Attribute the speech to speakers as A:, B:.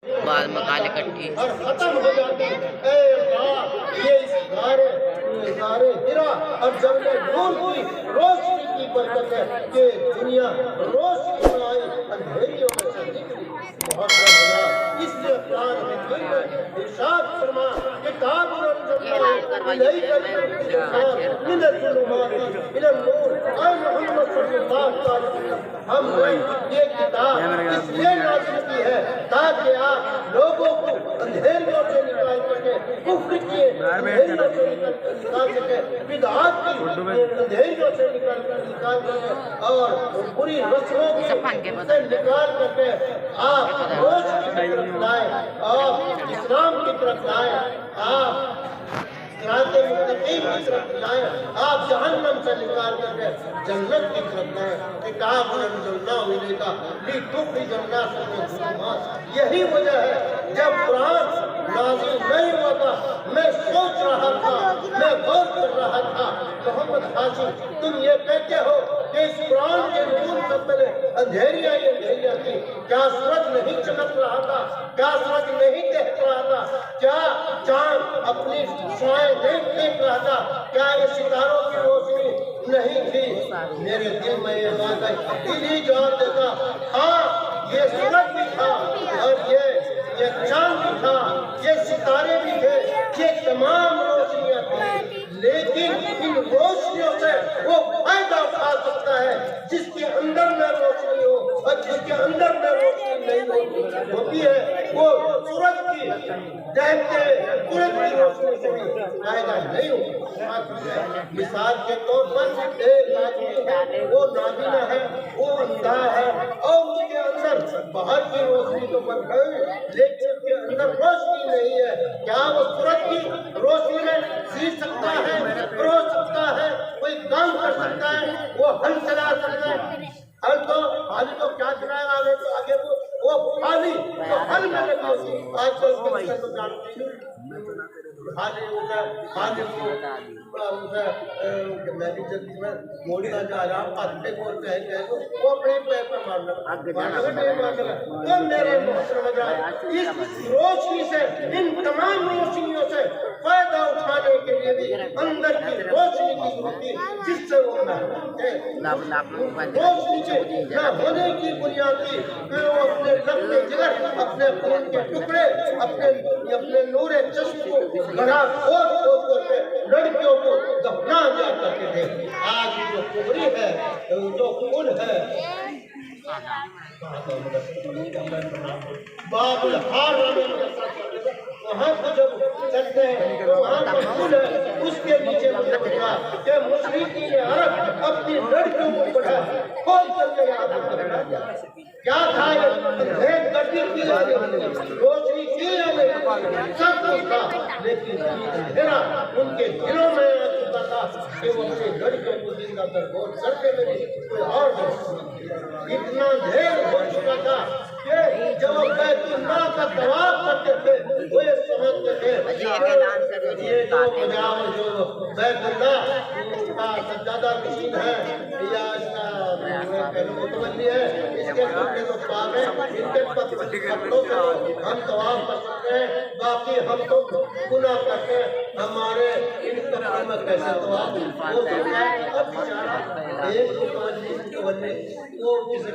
A: بعد مکان اکٹھی
B: اور ختم ہو جاتی اے اللہ یہ اظہار ہرا اور جنگ نور کی روشنی کی برکت ہے کہ دنیا روشنی میں آئی اندھیریوں میں سے نکلی بہت بڑا اس لیے قرآن حکیم میں ارشاد فرما کتاب من الظلمات الى النور اے محمد صلی اللہ علیہ وسلم ہم نے یہ کتاب اس لیے نازل کی ہے تاکہ آپ لوگوں کو اندھیریوں سے نکال سکے کفر کی اندھیریوں سے نکال سکے بدعات کی اندھیریوں سے نکال سکے اور بری رسموں سے نکال سکے آپ روشنی کی طرف لائیں آپ اسلام کی طرف لائیں آپ صراط مستقیم کی طرف لائیں آپ جہنم سے نکال کر کے جنت کی طرف لائیں کتاب انزلنا الیک لتخرج الناس من الظلمات یہی وجہ ہے جب قرآن نازل نہیں ہوا تھا میں سوچ رہا تھا میں غور کر رہا تھا محمد حاشم تم یہ کہتے ہو کہ اس قرآن کے نزول سے پہلے اندھیریاں ہی اندھیریاں تھی کیا سورج نہیں چمک رہا تھا کیا سورج نہیں دیکھ رہا تھا کیا چاند اپنی شعاعیں نہیں دیکھ رہا تھا کیا یہ ستاروں کی روشنی نہیں تھی میرے دل میں یہ بات ہے دل ہی جواب دیتا ہاں یہ سورج بھی تھا اور یہ چاند بھی تھا یہ ستارے بھی تھے یہ تمام روشنیاں تھیں لیکن ان روشنیوں سے وہ فائدہ اٹھا سکتا ہے جس کے اندر میں روشنی ہو اور جس کے اندر میں روشنی نہیں ہوتی ہے وہ سورج کی دیکھتے سورج کی روشنی سے بھی فائدہ نہیں ہوتا مثال کے طور پر ایک آدمی ہے وہ نابینا ہے وہ اندھا ہے اور اس کے اندر باہر کی روشنی تو بن گئی لیکن اس کے اندر روشنی نہیں ہے کیا وہ سورج کی روشنی میں جی سکتا ہے رو سکتا ہے کوئی کام کر سکتا ہے وہ ہل چلا سکتا ہے ہل تو کیا چلائے گا آگے وہ خالی تو ہل میں لگے آج کل جانتی میں بھی جلدی میں موڑنا جا رہا ہوں اپنے کو وہ اپنے پیر پر مارنا تو میرے محترم اس روشنی سے ان تمام روشنیوں سے فائدہ اٹھانے کے لیے بھی اندر کی روشنی کی ضرورت ہے جس سے وہ محروم ہے روشنی کے نہ ہونے کی بنیاد کی پھر وہ اپنے لبے جگر اپنے خون کے ٹکڑے اپنے نور چشم کو گڑھا کھود کھود کر کے لڑکیوں کو دفنا دیا کرتے تھے آج جو کبری ہے جو خون ہے باب الحار وہاں کو جب چلتے ہیں وہاں کا پھول ہے اس کے نیچے مجھے بتا کہ مشرقین عرب اپنی لڑکیوں کو پڑھا کھول کر کے یہاں پر بنا دیا کیا تھا یہ ایک گردی کی روشنی کی سب کچھ تھا لیکن اندھیرا ان کے دلوں میں آ چکا تھا کہ وہ اپنی لڑکیوں کو زندہ کر غور کرتے میں کوئی اور اتنا دیر ہو چکا تھا کہ جب وہ بیت اللہ کا طواف کرتے تھے وہ یہ سمجھتے تھے یہ جو مجاور جو بیت اللہ کا سجادہ نشین ہے یا اس کا متولی ہے اس کے ٹکڑے تو پاک ہیں ان کے پتلوں سے ہم طواف کر سکتے ہیں باقی ہم تو گناہ کرتے ہیں ہمارے ان کپڑوں میں کیسے طواف ہو سکتا ہے اب بیچارہ ایک دکان وہ کسی